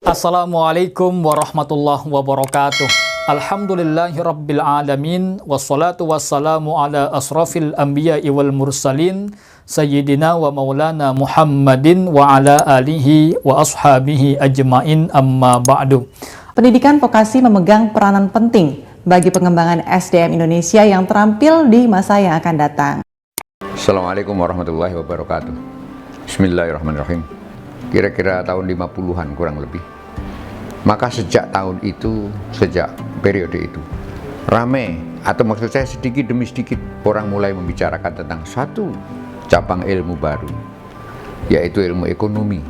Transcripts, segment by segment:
Assalamualaikum warahmatullahi wabarakatuh. Alhamdulillahirabbil alamin wassalatu wassalamu ala asrafil anbiya'i wal mursalin sayyidina wa maulana Muhammadin wa ala alihi wa ashabihi ajmain amma ba'du. Pendidikan vokasi memegang peranan penting bagi pengembangan SDM Indonesia yang terampil di masa yang akan datang. Assalamualaikum warahmatullahi wabarakatuh. Bismillahirrahmanirrahim. Kira-kira tahun 50-an kurang lebih. Maka sejak tahun itu, sejak periode itu, ramai, atau maksud saya sedikit demi sedikit, orang mulai membicarakan tentang satu cabang ilmu baru, yaitu ilmu ekonomi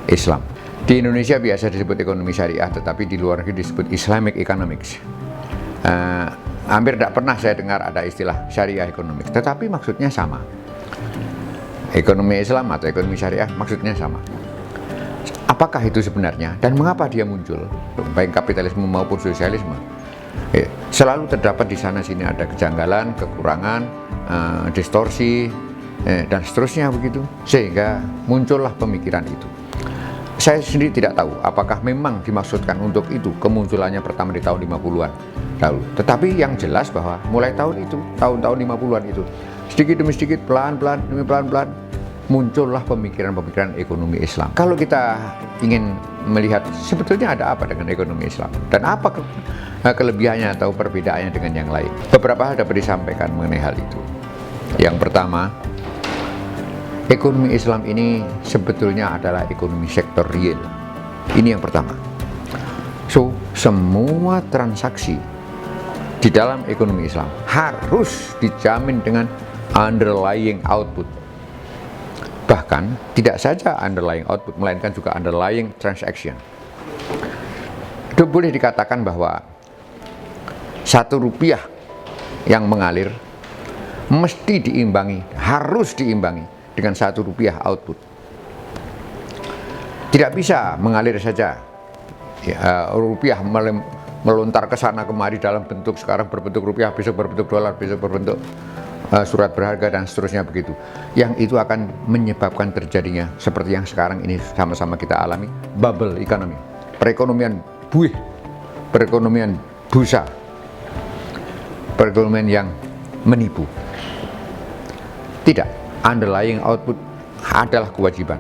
Islam. Di Indonesia biasa disebut ekonomi syariah, tetapi di luar negeri disebut Islamic Economics. Hampir tidak pernah saya dengar ada istilah syariah economics, tetapi maksudnya sama. Ekonomi Islam atau ekonomi syariah maksudnya sama. Apakah itu sebenarnya dan mengapa dia muncul, baik kapitalisme maupun sosialisme? Selalu terdapat di sana sini ada kejanggalan, kekurangan, distorsi, dan seterusnya begitu, sehingga muncullah pemikiran itu. Saya sendiri tidak tahu apakah memang dimaksudkan untuk itu kemunculannya pertama di tahun 50-an dahulu. Tetapi yang jelas bahwa mulai tahun itu, tahun-tahun 50-an itu, sedikit demi sedikit, pelan-pelan demi pelan-pelan, muncullah pemikiran-pemikiran ekonomi Islam. Kalau kita ingin melihat sebetulnya ada apa dengan ekonomi Islam dan apa kelebihannya atau perbedaannya dengan yang lain, beberapa hal dapat disampaikan mengenai hal itu. Yang pertama, ekonomi Islam ini sebetulnya adalah ekonomi sektor real. Ini yang pertama. So, semua transaksi di dalam ekonomi Islam harus dijamin dengan underlying output. Bahkan tidak saja underlying output, melainkan juga underlying transaction. Itu boleh dikatakan bahwa Rp1 yang mengalir mesti diimbangi, harus diimbangi dengan Rp1 output. Tidak bisa mengalir saja rupiah melontar ke sana kemari dalam bentuk, sekarang berbentuk rupiah, besok berbentuk dolar, besok berbentuk surat berharga dan seterusnya begitu. Yang itu akan menyebabkan terjadinya seperti yang sekarang ini sama-sama kita alami, bubble economy, perekonomian buih, perekonomian busa, perekonomian yang menipu. Tidak, underlying output adalah kewajiban.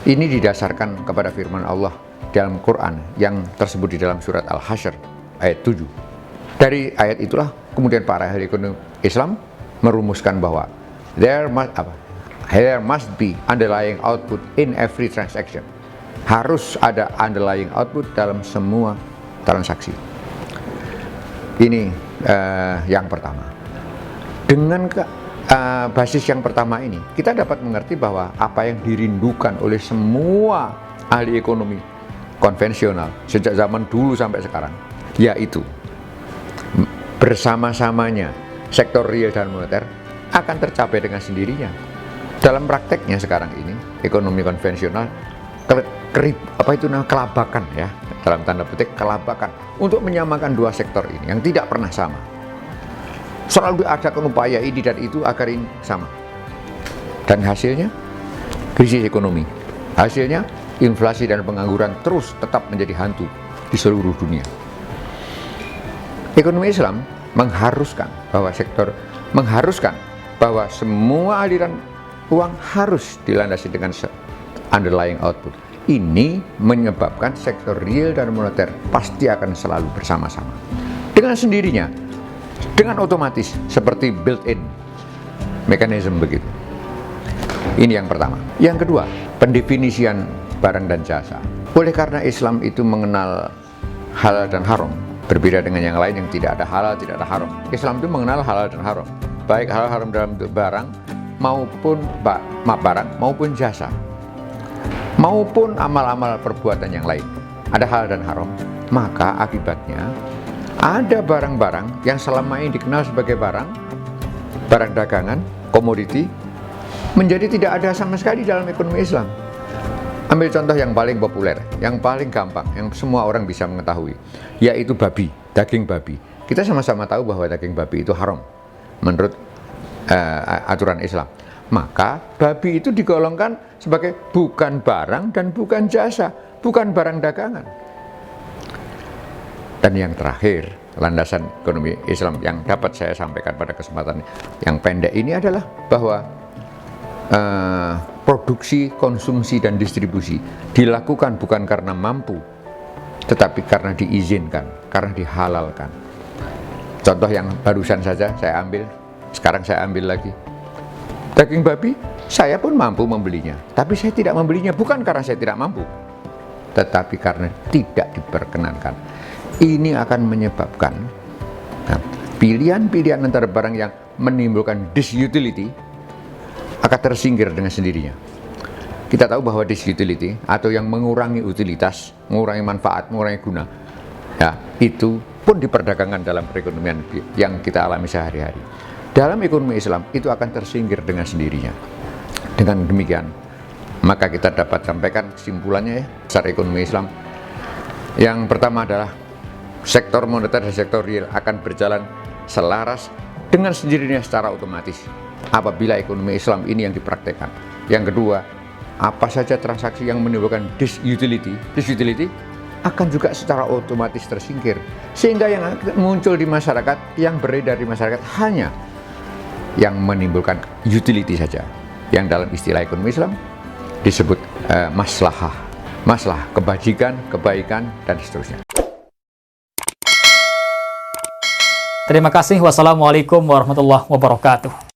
Ini didasarkan kepada firman Allah dalam Quran yang tersebut di dalam surat Al-Hasyr ayat 7. Dari ayat itulah kemudian para ahli ekonomi Islam merumuskan bahwa there must be underlying output in every transaction. Harus ada underlying output dalam semua transaksi. Ini yang pertama. Dengan basis yang pertama ini, kita dapat mengerti bahwa apa yang dirindukan oleh semua ahli ekonomi konvensional sejak zaman dulu sampai sekarang, yaitu bersama-samanya sektor real dan moneter akan tercapai dengan sendirinya. Dalam prakteknya sekarang ini, ekonomi konvensional kelabakan, ya, dalam tanda petik kelabakan untuk menyamakan dua sektor ini yang tidak pernah sama. Selalu diadakan upaya ini dan itu agar ini sama. Dan hasilnya krisis ekonomi. Hasilnya inflasi dan pengangguran terus tetap menjadi hantu di seluruh dunia. Ekonomi Islam mengharuskan bahwa semua aliran uang harus dilandasi dengan underlying output. Ini menyebabkan sektor real dan moneter pasti akan selalu bersama-sama. Dengan sendirinya, dengan otomatis, seperti built-in mekanisme begitu. Ini yang pertama. Yang kedua, pendefinisian barang dan jasa. Oleh karena Islam itu mengenal halal dan haram, berbeda dengan yang lain yang tidak ada halal, tidak ada haram. Islam itu mengenal halal dan haram, baik halal haram dalam bentuk barang maupun jasa, maupun amal-amal perbuatan yang lain. Ada halal dan haram, maka akibatnya ada barang-barang yang selama ini dikenal sebagai barang dagangan, komoditi, menjadi tidak ada sama sekali dalam ekonomi Islam. Ambil contoh yang paling populer, yang paling gampang, yang semua orang bisa mengetahui, yaitu babi, daging babi. Kita sama-sama tahu bahwa daging babi itu haram menurut aturan Islam. Maka babi itu digolongkan sebagai bukan barang dan bukan jasa. bukan barang dagangan. Dan yang terakhir, landasan ekonomi Islam yang dapat saya sampaikan pada kesempatan yang pendek ini adalah bahwa produksi, konsumsi, dan distribusi dilakukan bukan karena mampu, tetapi karena diizinkan, karena dihalalkan. Contoh yang barusan saja saya ambil, sekarang saya ambil lagi. Daging babi, saya pun mampu membelinya, tapi saya tidak membelinya bukan karena saya tidak mampu, tetapi karena tidak diperkenankan. Ini akan menyebabkan pilihan-pilihan antara barang yang menimbulkan disutility akan tersingkir dengan sendirinya. Kita tahu bahwa disutility atau yang mengurangi utilitas, mengurangi manfaat, mengurangi guna, ya, itu pun diperdagangkan dalam perekonomian yang kita alami sehari-hari. Dalam ekonomi Islam itu akan tersingkir dengan sendirinya. Dengan demikian, maka kita dapat sampaikan kesimpulannya ya, besar ekonomi Islam. Yang pertama adalah sektor moneter dan sektor real akan berjalan selaras dengan sendirinya secara otomatis apabila ekonomi Islam ini yang dipraktekkan. Yang kedua, apa saja transaksi yang menimbulkan disutility akan juga secara otomatis tersingkir, sehingga yang muncul di masyarakat, yang beredar di masyarakat hanya yang menimbulkan utility saja, yang dalam istilah ekonomi Islam disebut maslahah, kebajikan, kebaikan, dan seterusnya. Terima kasih. Wassalamualaikum warahmatullahi wabarakatuh.